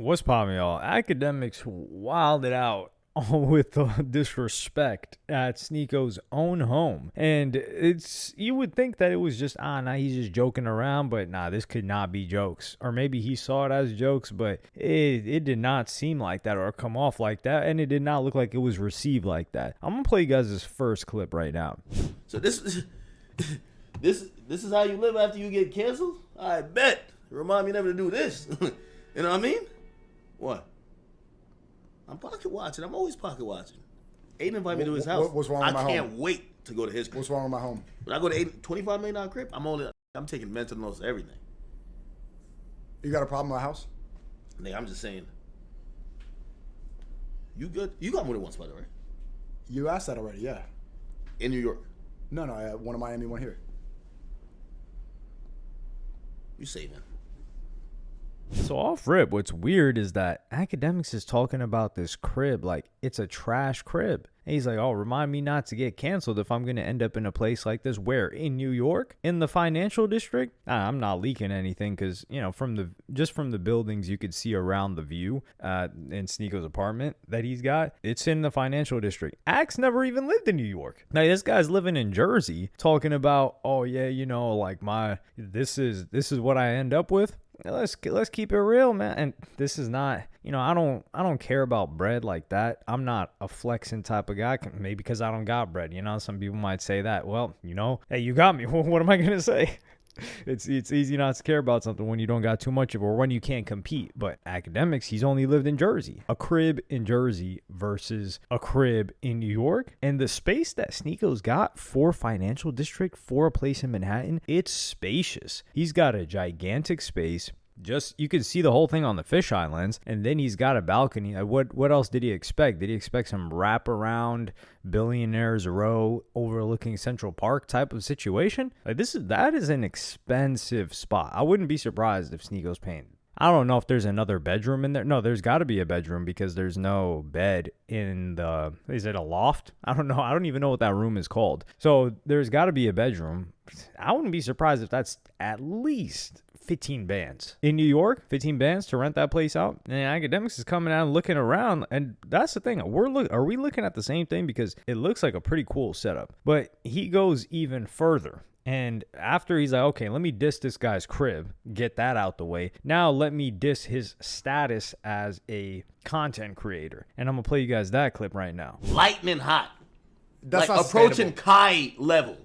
What's poppin', y'all? Academics wilded out with the disrespect at Sneako's own home. And you would think that it was just, he's just joking around, but this could not be jokes. Or maybe he saw it as jokes, but it did not seem like that or come off like that, and it did not look like it was received like that. I'm gonna play you guys this first clip right now. So this is how you live after you get canceled? I bet. Remind me never to do this. You know what I mean? What? I'm pocket watching. I'm always pocket watching. Aiden invited me to his house. What's wrong with my home? I can't wait to go to his crib. What's wrong with my home? When I go to Aiden, $25 million crib, I'm taking mental notes of everything. You got a problem with my house? Nigga, I'm just saying. You good? You got more than one spot, right? You asked that already, yeah. In New York? No, I have one in Miami, one here. You saving. So off rip, what's weird is that Akademiks is talking about this crib like it's a trash crib. And he's like, oh, remind me not to get canceled if I'm going to end up in a place like this. Where? In New York? In the financial district? I'm not leaking anything because, from the buildings you could see around the view in Sneako's apartment that he's got. It's in the financial district. Axe never even lived in New York. Now, this guy's living in Jersey talking about, oh, yeah, like this is what I end up with. Let's keep it real, man. And this is not, I don't care about bread like that. I'm not a flexing type of guy. Maybe because I don't got bread. Some people might say that. Well, hey, you got me. What am I gonna say? It's easy not to care about something when you don't got too much of it or when you can't compete. But Akademiks, he's only lived in Jersey. A crib in Jersey versus a crib in New York. And the space that Sneako's got for financial district, for a place in Manhattan, it's spacious. He's got a gigantic space. You could see the whole thing on the fisheye lens, and then he's got a balcony. What else did he expect? Did he expect some wraparound billionaires row overlooking Central Park type of situation? That is an expensive spot. I wouldn't be surprised if Sneako's paying. I don't know if there's another bedroom in there. No, there's got to be a bedroom because there's no bed in is it a loft? I don't know. I don't even know what that room is called. So there's got to be a bedroom. I wouldn't be surprised if that's at least 15 bands. In New York, 15 bands to rent that place out. And Akademiks is coming out and looking around. And that's the thing. Are we looking at the same thing? Because it looks like a pretty cool setup. But he goes even further. And after he's like, okay, let me diss this guy's crib, get that out the way. Now let me diss his status as a content creator. And I'm going to play you guys that clip right now. Lightning hot. That's like approaching Kai level.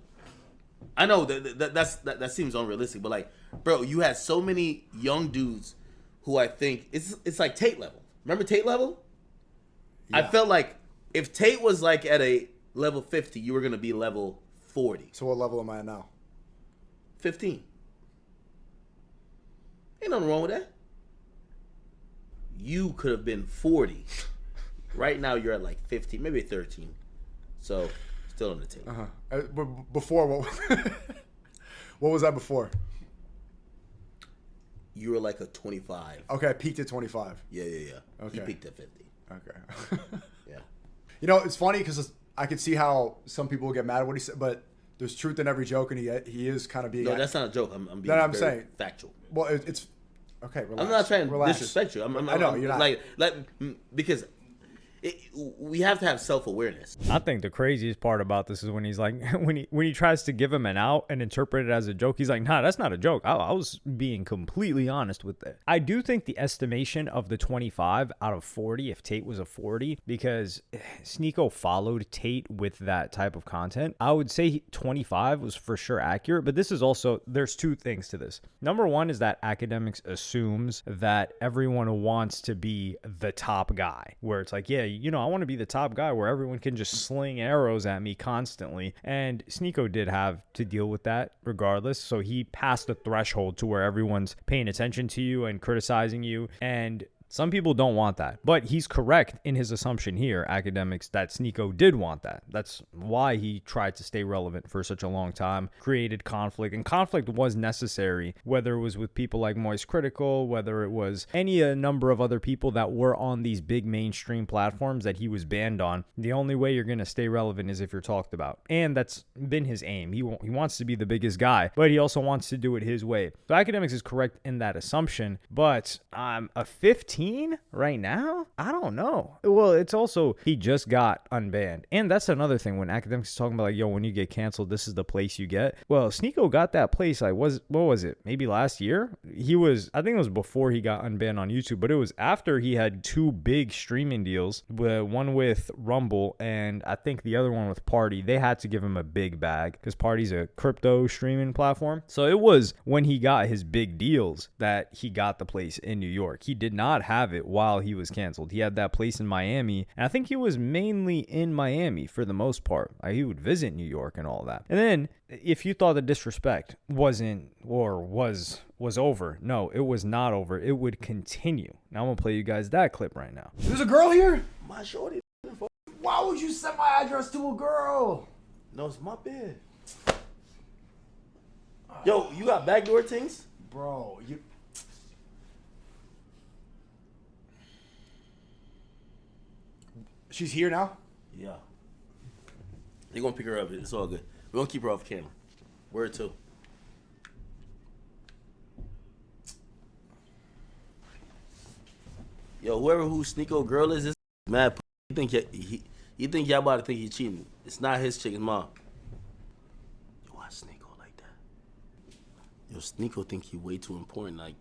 I know that seems unrealistic, but bro, you had so many young dudes who I think it's like Tate level. Remember Tate level? Yeah. I felt like if Tate was at a level 50, you were gonna be level 40. So what level am I at now? 15. Ain't nothing wrong with that. You could have been 40. Right now you're at 15, maybe 13. So still on the table. But before, what was that before? You were like a 25. Okay, I peaked at 25. Yeah. Okay. You peaked at 50. Okay. Yeah. It's funny because I could see how some people will get mad at what he said, but there's truth in every joke, and he is kind of being. No, that's not a joke. I'm being saying factual. Well, it's okay. Relax. I'm not trying to disrespect you. I know you're not. Because we have to have self-awareness. I think the craziest part about this is when he's like, when he tries to give him an out and interpret it as a joke, he's like, nah, that's not a joke. I was being completely honest with that. I do think the estimation of the 25 out of 40, if Tate was a 40, because Sneako followed Tate with that type of content, I would say 25 was for sure accurate. But this is also, there's two things to this. Number one is that Akademiks assumes that everyone wants to be the top guy, where it's like, yeah, I want to be the top guy where everyone can just sling arrows at me constantly. And Sneako did have to deal with that regardless. So he passed the threshold to where everyone's paying attention to you and criticizing you. And some people don't want that, but he's correct in his assumption here, Akademiks, that Sneako did want that. That's why he tried to stay relevant for such a long time, created conflict, and conflict was necessary, whether it was with people like Moist Critical, whether it was any number of other people that were on these big mainstream platforms that he was banned on. The only way you're going to stay relevant is if you're talked about. And that's been his aim. He wants to be the biggest guy, but he also wants to do it his way. So Akademiks is correct in that assumption, but a 15 13 right now? I don't know. Well, it's also, he just got unbanned. And that's another thing when Akademiks is talking about like, yo, when you get canceled, this is the place you get. Well, Sneako got that place, like, what was it? Maybe last year? I think it was before he got unbanned on YouTube, but it was after he had 2 big streaming deals, one with Rumble and I think the other one with Party. They had to give him a big bag because Party's a crypto streaming platform. So it was when he got his big deals that he got the place in New York. He did not have it while he was canceled. He had that place in Miami, and I think he was mainly in Miami for the most part. He would visit New York and all that. And then if you thought the disrespect wasn't or was over, no, it was not over. It would continue. Now I'm gonna play you guys that clip right now. There's a girl here. My shorty. Why would you send my address to a girl? No, it's my bed. Yo, you got backdoor things? Bro, you... She's here now? Yeah. They're gonna pick her up. It's all good. We're gonna keep her off camera. Word 2. Yo, who Sneako girl is, this mad. You think y'all about to think he cheating? It's not his chick, it's mom. Yo, why Sneako like that? Yo, Sneako think he way too important. Like,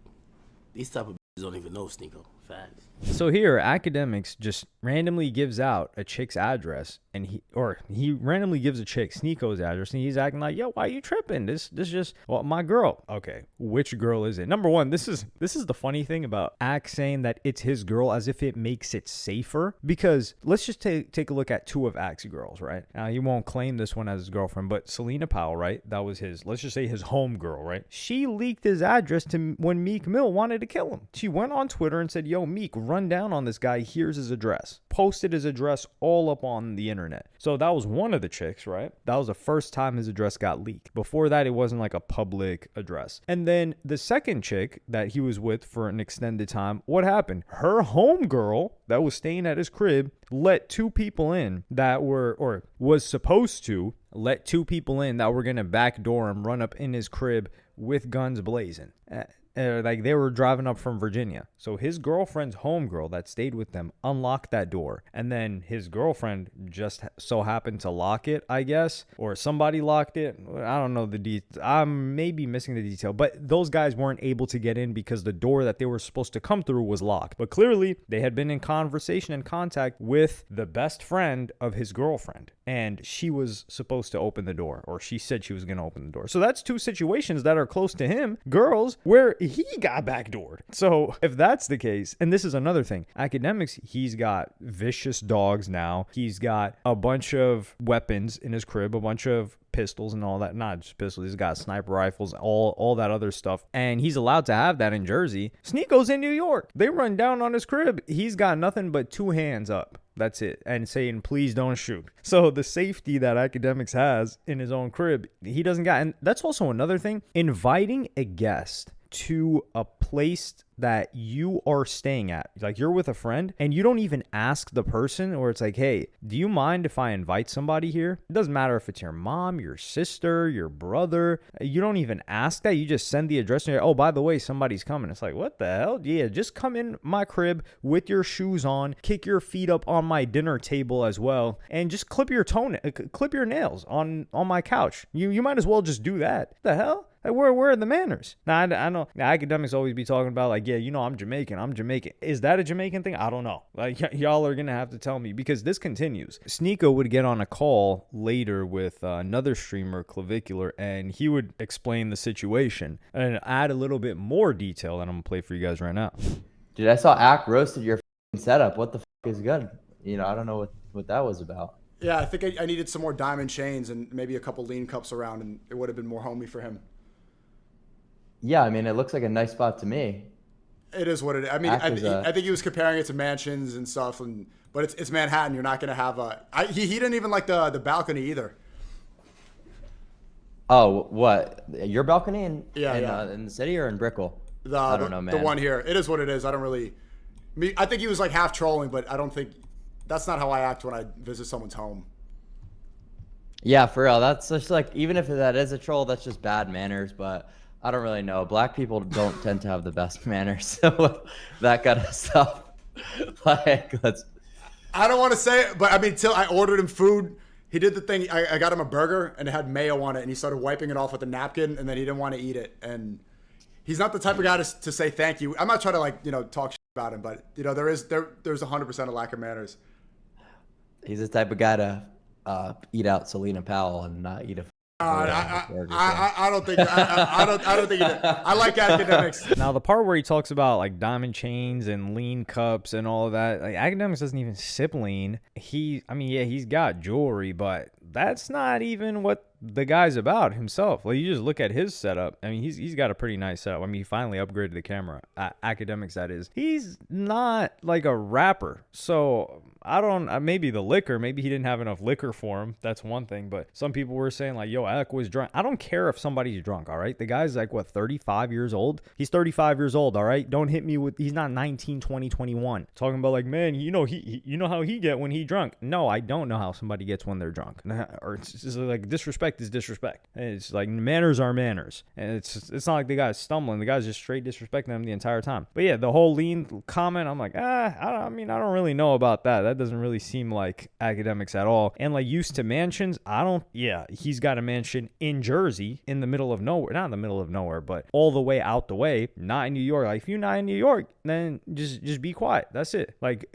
these type of bitches don't even know Sneako. Facts. So here, Akademiks just randomly gives out a chick's address, and he randomly gives a chick Sneako's address, and he's acting like, yo, why are you tripping? This just, well, my girl. Okay, which girl is it? Number one, this is the funny thing about Ak saying that it's his girl, as if it makes it safer. Because let's just take a look at 2 of Ak's girls, right? Now he won't claim this one as his girlfriend, but Selena Powell, right? That was his, let's just say his home girl, right? She leaked his address to when Meek Mill wanted to kill him. She went on Twitter and said, yo, Meek, run down on this guy. Here's his address. Posted his address all up on the internet. So that was one of the chicks, right? That was the first time his address got leaked. Before that, it wasn't like a public address. And then the second chick that he was with for an extended time, what happened? Her homegirl that was staying at his crib let 2 people in that were, or was supposed to let 2 people in that were going to backdoor him, run up in his crib with guns blazing. Like they were driving up from Virginia. So his girlfriend's homegirl that stayed with them unlocked that door. And then his girlfriend just so happened to lock it, I guess. Or somebody locked it. I don't know the details. I'm maybe missing the detail. But those guys weren't able to get in because the door that they were supposed to come through was locked. But clearly they had been in conversation and contact with the best friend of his girlfriend. And she was supposed to open the door. Or she said she was going to open the door. So that's 2 situations that are close to him. Girls where he got backdoored. So if that's the case, and this is another thing, Akademiks, he's got vicious dogs now. He's got a bunch of weapons in his crib, a bunch of pistols and all that. Not just pistols, he's got sniper rifles, all that other stuff. And he's allowed to have that in Jersey. Sneako's in New York. They run down on his crib. He's got nothing but 2 hands up. That's it. And saying, please don't shoot. So the safety that Akademiks has in his own crib, he doesn't got. And that's also another thing. Inviting a guest to a place that you are staying at, like you're with a friend and you don't even ask the person, or it's like, hey, do you mind if I invite somebody here? It doesn't matter if it's your mom, your sister, your brother. You don't even ask that. You just send the address and you're, oh, by the way, somebody's coming. It's like, what the hell? Yeah, just come in my crib with your shoes on, kick your feet up on my dinner table as well, and just clip your nails on my couch. You might as well just do that. What the hell? Like, where are the manners? Now, I know Akademiks always be talking about, like, yeah, I'm Jamaican. Is that a Jamaican thing? I don't know. Like, y'all are going to have to tell me, because this continues. Sneako would get on a call later with another streamer, Clavicular, and he would explain the situation and add a little bit more detail that I'm going to play for you guys right now. Dude, I saw Ak roasted your setup. What the is good? I don't know what that was about. Yeah, I think I needed some more diamond chains and maybe a couple lean cups around, and it would have been more homey for him. Yeah, I mean, it looks like a nice spot to me. It is what it is. I mean, I think he was comparing it to mansions and stuff, but it's Manhattan. You're not going to have he didn't even like the balcony either. Oh, what? Your balcony in the city or in Brickell? I don't know, man. The one here. It is what it is. I don't really. I think he was like half trolling, but I don't think that's not how I act when I visit someone's home. Yeah, for real. That's just like, even if that is a troll, that's just bad manners. But I don't really know. Black people don't tend to have the best manners, so that kind of stuff. Like, let's. I don't want to say it, but I mean, till I ordered him food, he did the thing. I got him a burger and it had mayo on it, and he started wiping it off with a napkin, and then he didn't want to eat it. And he's not the type of guy to say thank you. I'm not trying to talk shit about him, but there's 100% a lack of manners. He's the type of guy to eat out Selena Powell and not eat a. I don't think I don't think I like Akademiks. Now the part where he talks about like diamond chains and lean cups and all of that, like Akademiks doesn't even sip lean. He's got jewelry, but that's not even what the guy's about himself. Like, you just look at his setup. I mean, he's got a pretty nice setup. I mean, he finally upgraded the camera. Akademiks, that is. He's not like a rapper. So I don't, maybe the liquor, maybe he didn't have enough liquor for him. That's one thing. But some people were saying like, yo, Ak was drunk. I don't care if somebody's drunk, all right? The guy's like, what, 35 years old? He's 35 years old, all right? Don't hit me with, he's not 19, 20, 21. Talking about like, man, you know how he get when he drunk. No, I don't know how somebody gets when they're drunk. Or it's just like disrespect is disrespect. It's like manners are manners. And it's not like the guy's stumbling. The guy's just straight disrespecting them the entire time. But yeah, the whole lean comment, I'm like, I don't really know about that. That doesn't really seem like Akademiks at all. And like used to mansions, he's got a mansion in Jersey in the middle of nowhere. Not in the middle of nowhere, but all the way out the way. Not in New York. Like if you're not in New York, then just be quiet. That's it. Like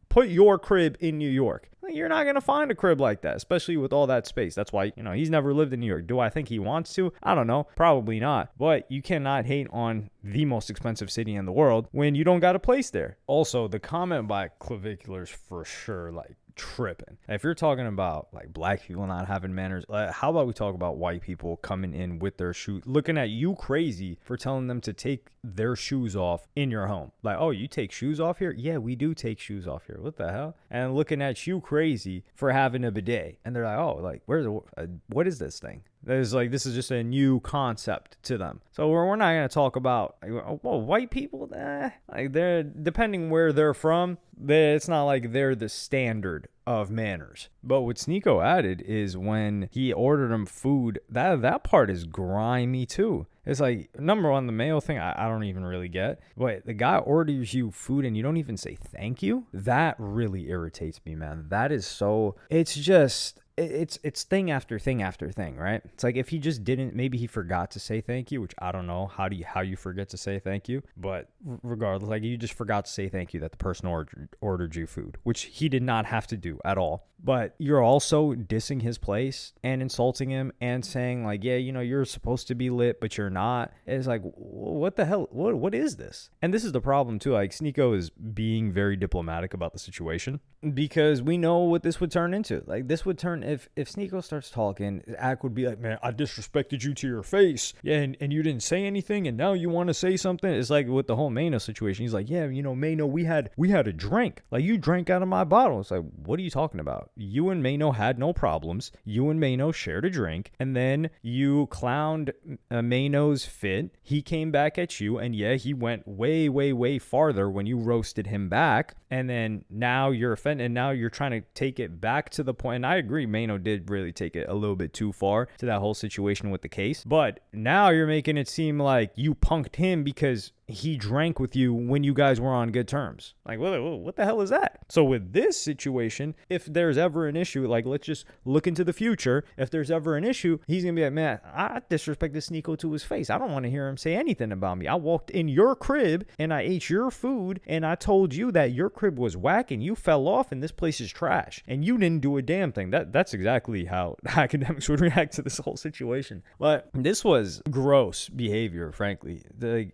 put your crib in New York. You're not going to find a crib like that, especially with all that space. That's why, he's never lived in New York. Do I think he wants to? I don't know. Probably not. But you cannot hate on the most expensive city in the world when you don't got a place there. Also, the comment by Claviculars for sure, like, tripping. If you're talking about like black people not having manners, how about we talk about white people coming in with their shoes, looking at you crazy for telling them to take their shoes off in your home? Like, oh, you take shoes off here? Yeah, we do take shoes off here. What the hell? And looking at you crazy for having a bidet, and they're like, oh, like what is this thing? There's like, this is just a new concept to them. So we're not going to talk about, well, white people, like they're, depending where they're from, it's not like they're the standard of manners. But what Sneako added is when he ordered him food, that part is grimy too. It's like, number one, the mayo thing, I don't even really get. But the guy orders you food and you don't even say thank you? That really irritates me, man. That is so, it's just... It's thing after thing after thing, right? It's like if he just didn't, maybe he forgot to say thank you, which I don't know how you forget to say thank you, but regardless, like you just forgot to say thank you that the person ordered you food, which he did not have to do at all. But you're also dissing his place and insulting him and saying like, yeah, you're supposed to be lit, but you're not. It's like, what the hell? What is this? And this is the problem too. Like Sneako is being very diplomatic about the situation because we know what this would turn into. Like this would turn, if Sneako starts talking, Ak would be like, man, I disrespected you to your face. Yeah, and you didn't say anything, and now you want to say something. It's like with the whole Mano situation. He's like, yeah, Mano, we had a drink. Like you drank out of my bottle. It's like, what are you talking about? You and Mano had no problems. You and Mano shared a drink, and then you clowned Mano's fit. He came back at you, and yeah, he went way, way, way farther when you roasted him back. And then now you're offended, and now you're trying to take it back to the point. And I agree, Mano did really take it a little bit too far to that whole situation with the case. But now you're making it seem like you punked him because he drank with you when you guys were on good terms. Like, what the hell is that? So with this situation, if there's ever an issue, like let's just look into the future. If there's ever an issue, he's going to be like, man, I disrespected Sneako to his face. I don't want to hear him say anything about me. I walked in your crib and I ate your food and I told you that your crib was whack and you fell off and this place is trash. And you didn't do a damn thing. That's exactly how Akademiks would react to this whole situation. But this was gross behavior, frankly. I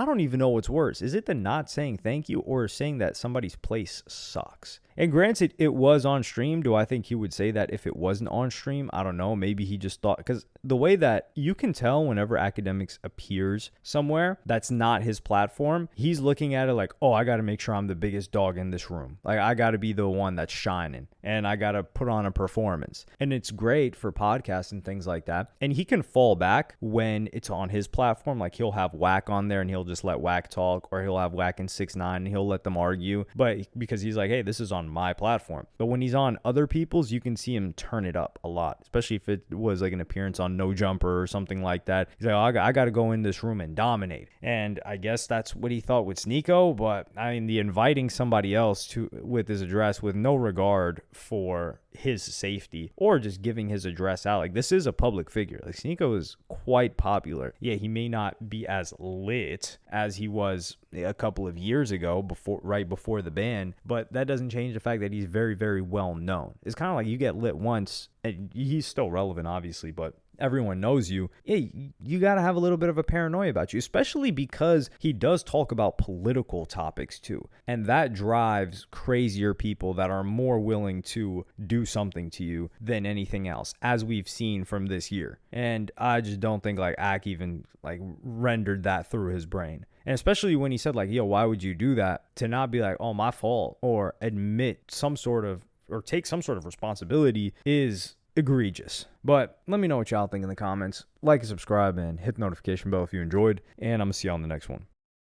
don't even know what's worse. Is it the not saying thank you or saying that somebody's place sucks? And granted, it was on stream. Do I think he would say that if it wasn't on stream? I don't know. Maybe he just thought, because the way that you can tell whenever Akademiks appears somewhere that's not his platform, he's looking at it like, oh, I got to make sure I'm the biggest dog in this room. Like, I got to be the one that's shining and I got to put on a performance. And it's great for podcasts and things like that. And he can fall back when it's on his platform. Like, he'll have Whack on there and he'll just let Whack talk, or he'll have Whack and 6ix9ine and he'll let them argue. But because he's like, hey, this is on on my platform. But when he's on other people's, you can see him turn it up a lot, especially if it was like an appearance on No Jumper or something like that. He's like, oh, I got to go in this room and dominate. And I guess that's what he thought with Sneako. But I mean, the inviting somebody else to with his address with no regard for his safety or just giving his address out, like, this is a public figure. Like, Sneako is quite popular. Yeah, he may not be as lit as he was a couple of years ago, right before the ban, but that doesn't change the fact that he's very, very well known. It's kind of like you get lit once, and he's still relevant, obviously, but everyone knows you. Yeah, you got to have a little bit of a paranoia about you, especially because he does talk about political topics too. And that drives crazier people that are more willing to do something to you than anything else, as we've seen from this year. And I just don't think like Ak even like rendered that through his brain. And especially when he said like, yo, why would you do that? To not be like, oh, my fault, or admit some sort of, or take some sort of responsibility is egregious. But let me know what y'all think in the comments. Like and subscribe and hit the notification bell if you enjoyed. And I'm going to see you on the next one.